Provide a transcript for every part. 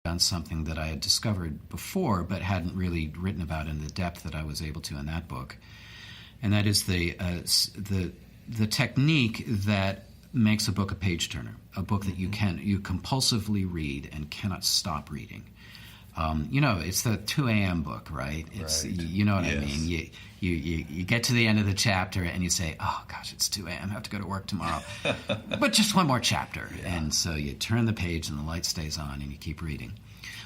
on something that I had discovered before but hadn't really written about in the depth that I was able to in that book. And that is the technique that makes a book a page turner, a book that you compulsively read and cannot stop reading. It's the 2 a.m. book, right? It's right. You know what Yes. I mean. You get to the end of the chapter and you say, "Oh gosh, it's 2 a.m. I have to go to work tomorrow," but just one more chapter. Yeah. And so you turn the page and the light stays on and you keep reading.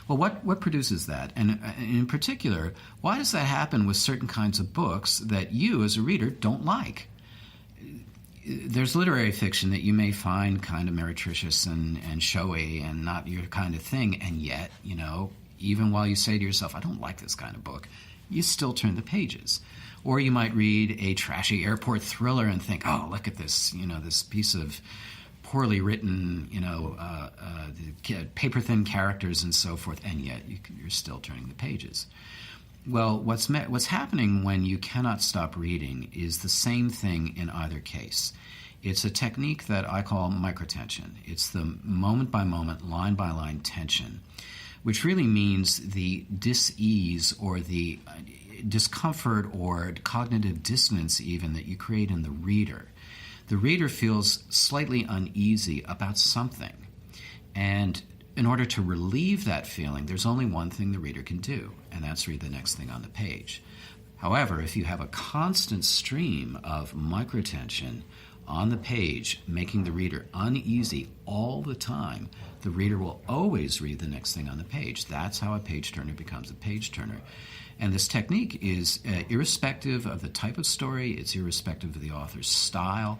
Well, what produces that? And in particular, why does that happen with certain kinds of books that you as a reader don't like? There's literary fiction that you may find kind of meretricious and showy and not your kind of thing, and yet, even while you say to yourself, "I don't like this kind of book," you still turn the pages. Or you might read a trashy airport thriller and think, "Oh, look at this, this piece of poorly written, paper-thin characters and so forth," and yet you're still turning the pages. Well, what's happening when you cannot stop reading is the same thing in either case. It's a technique that I call microtension. It's the moment-by-moment, line-by-line tension, which really means the dis-ease or the discomfort or cognitive dissonance even that you create in the reader. The reader feels slightly uneasy about something, and in order to relieve that feeling, there's only one thing the reader can do, and that's read the next thing on the page. However, if you have a constant stream of microtension on the page, making the reader uneasy all the time, the reader will always read the next thing on the page. That's how a page turner becomes a page turner. And this technique is irrespective of the type of story, it's irrespective of the author's style.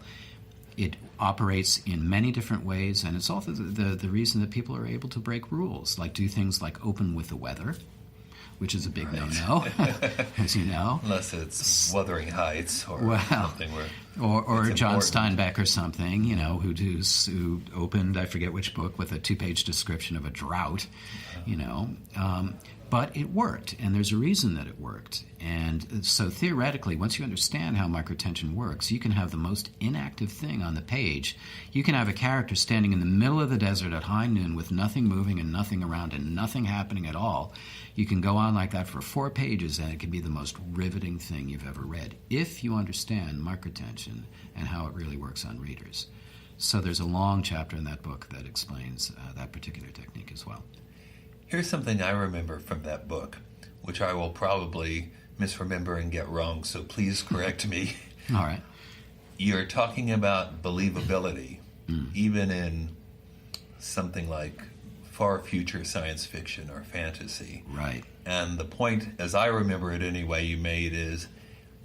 It operates in many different ways, and it's also the reason that people are able to break rules, like do things like open with the weather, which is a big no-no, as you know. Unless it's Wuthering Heights or something where or John important. Steinbeck or something, who opened, I forget which book, with a 2-page description of a drought, But it worked, and there's a reason that it worked. And so theoretically, once you understand how microtension works, you can have the most inactive thing on the page. You can have a character standing in the middle of the desert at high noon with nothing moving and nothing around and nothing happening at all. You can go on like that for 4 pages, and it can be the most riveting thing you've ever read, if you understand microtension and how it really works on readers. So there's a long chapter in that book that explains that particular technique as well. Here's something I remember from that book, which I will probably misremember and get wrong, so please correct me. All right. You're talking about believability, even in something like far future science fiction or fantasy. Right. And the point, as I remember it anyway, you made is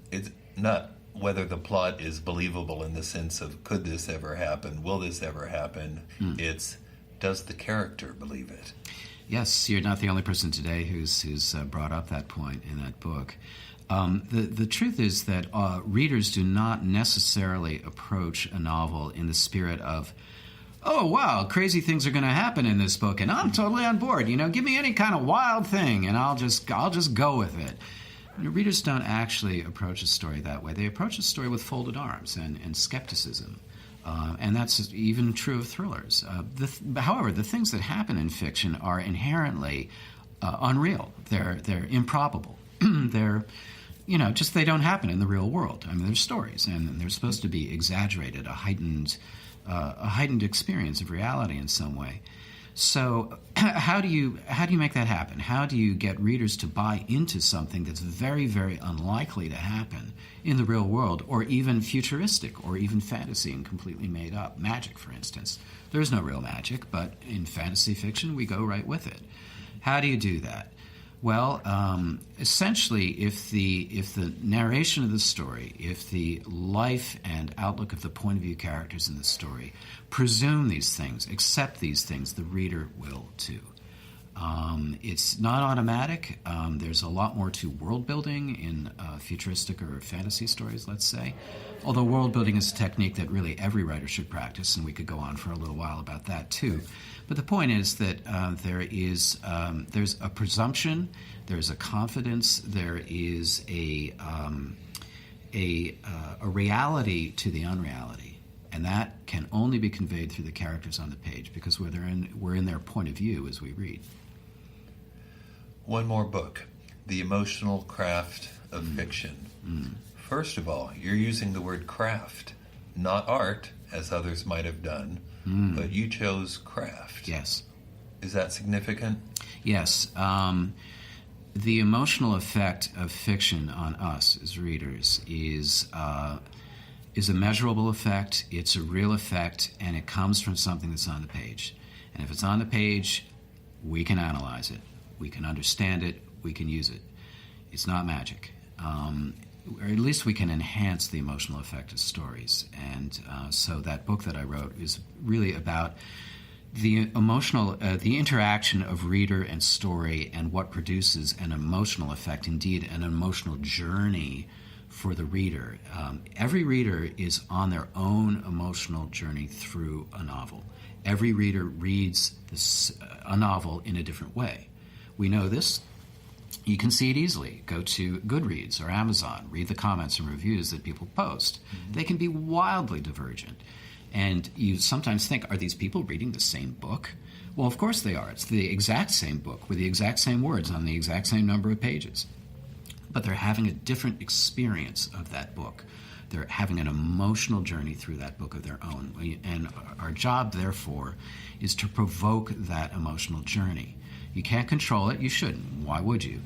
it's not whether the plot is believable in the sense of could this ever happen, will this ever happen? It's does the character believe it? Yes, you're not the only person today who's brought up that point in that book. The truth is that readers do not necessarily approach a novel in the spirit of, oh, wow, crazy things are going to happen in this book, and I'm totally on board. Give me any kind of wild thing, and I'll just go with it. Readers don't actually approach a story that way. They approach a story with folded arms and skepticism. And that's even true of thrillers. However, the things that happen in fiction are inherently unreal. They're improbable. They're, they don't happen in the real world. I mean, they're stories, and they're supposed to be exaggerated, a heightened experience of reality in some way. So how do you make that happen? How do you get readers to buy into something that's very, very unlikely to happen in the real world, or even futuristic, or even fantasy and completely made up? Magic, for instance. There's no real magic, but in fantasy fiction, we go right with it. How do you do that? Well, essentially, if the narration of the story, if the life and outlook of the point of view characters in the story presume these things, accept these things, the reader will too. It's not automatic. There's a lot more to world building in futuristic or fantasy stories, let's say. Although world building is a technique that really every writer should practice, and we could go on for a little while about that too. But the point is that there's a presumption, there's a confidence, there is a reality to the unreality, and that can only be conveyed through the characters on the page because we're in their point of view as we read. One more book, The Emotional Craft of Fiction. First of all, you're using the word craft, not art, as others might have done, but you chose craft. Yes. Is that significant? Yes. The emotional effect of fiction on us as readers is a measurable effect, it's a real effect, and it comes from something that's on the page. And if it's on the page, we can analyze it, we can understand it, we can use it. It's not magic. Or at least we can enhance the emotional effect of stories. And so that book that I wrote is really about the emotional, the interaction of reader and story and what produces an emotional effect, indeed an emotional journey for the reader. Every reader is on their own emotional journey through a novel. Every reader reads a novel in a different way. We know this. You can see it easily. Go to Goodreads or Amazon, read the comments and reviews that people post. They can be wildly divergent. And you sometimes think, are these people reading the same book? Well, of course they are. It's the exact same book with the exact same words on the exact same number of pages. But they're having a different experience of that book. They're having an emotional journey through that book of their own. And our job, therefore, is to provoke that emotional journey. You can't control it. You shouldn't. Why would you?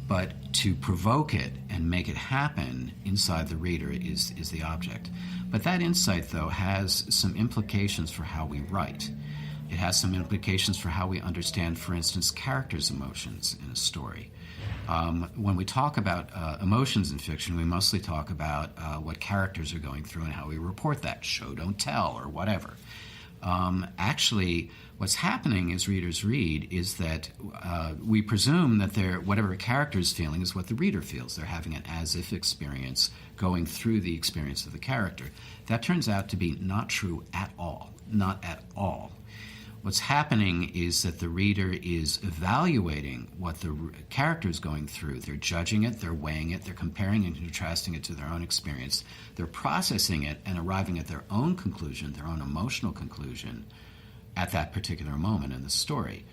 But to provoke it and make it happen inside the reader is the object. But that insight, though, has some implications for how we write. It has some implications for how we understand, for instance, characters' emotions in a story. When we talk about emotions in fiction, we mostly talk about what characters are going through and how we report that, show, don't tell, or whatever. Actually, what's happening as readers read is that we presume that whatever a character is feeling is what the reader feels. They're having an as-if experience going through the experience of the character. That turns out to be not true at all, not at all. What's happening is that the reader is evaluating what the character is going through. They're judging it, they're weighing it, they're comparing and contrasting it to their own experience. They're processing it and arriving at their own conclusion, their own emotional conclusion, at that particular moment in the story.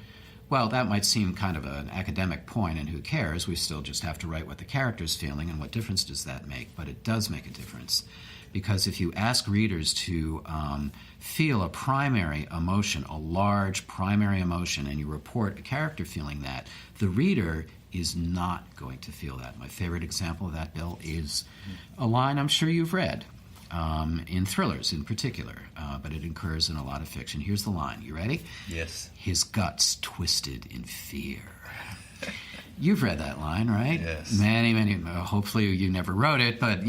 Well, that might seem kind of an academic point, and who cares? We still just have to write what the character's feeling, and what difference does that make? But it does make a difference. Because if you ask readers to feel a primary emotion, a large primary emotion, and you report a character feeling that, the reader is not going to feel that. My favorite example of that, Bill, is a line I'm sure you've read, in thrillers in particular, but it occurs in a lot of fiction. Here's the line. You ready? Yes. His guts twisted in fear. You've read that line, right? Yes. Many. Hopefully you never wrote it, but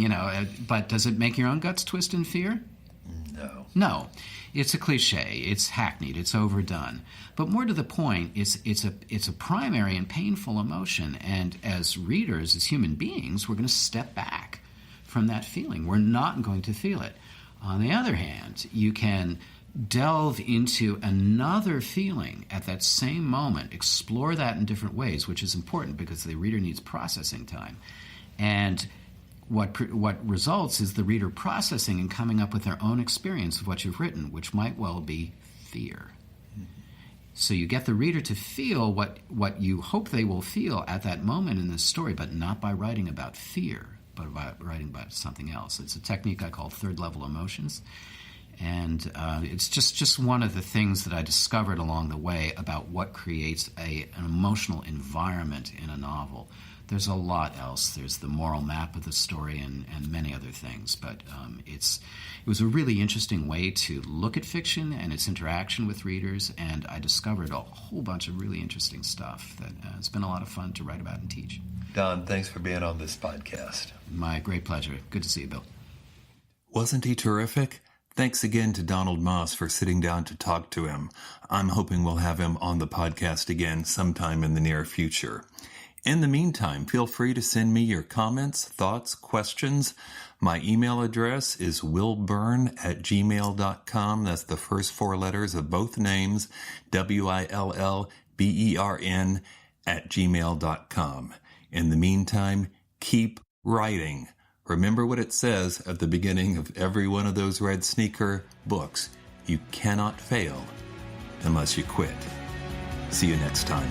but does it make your own guts twist in fear? No. No. It's a cliche. It's hackneyed. It's overdone. But more to the point, it's a primary and painful emotion. And as readers, as human beings, we're going to step back from that feeling. We're not going to feel it. On the other hand, you can delve into another feeling at that same moment, explore that in different ways, which is important because the reader needs processing time. And what results is the reader processing and coming up with their own experience of what you've written, which might well be fear. So you get the reader to feel what you hope they will feel at that moment in the story, but not by writing about fear, but by writing about something else. It's a technique I call third-level emotions. And it's just one of the things that I discovered along the way about what creates an emotional environment in a novel. There's a lot else. There's the moral map of the story and many other things. But it was a really interesting way to look at fiction and its interaction with readers, and I discovered a whole bunch of really interesting stuff that it's been a lot of fun to write about and teach. Don, thanks for being on this podcast. My great pleasure. Good to see you, Bill. Wasn't he terrific? Thanks again to Donald Maass for sitting down to talk to him. I'm hoping we'll have him on the podcast again sometime in the near future. In the meantime, feel free to send me your comments, thoughts, questions. My email address is willbern@gmail.com. That's the first four letters of both names, WILLBERN@gmail.com. In the meantime, keep writing. Remember what it says at the beginning of every one of those Red Sneaker books. You cannot fail unless you quit. See you next time.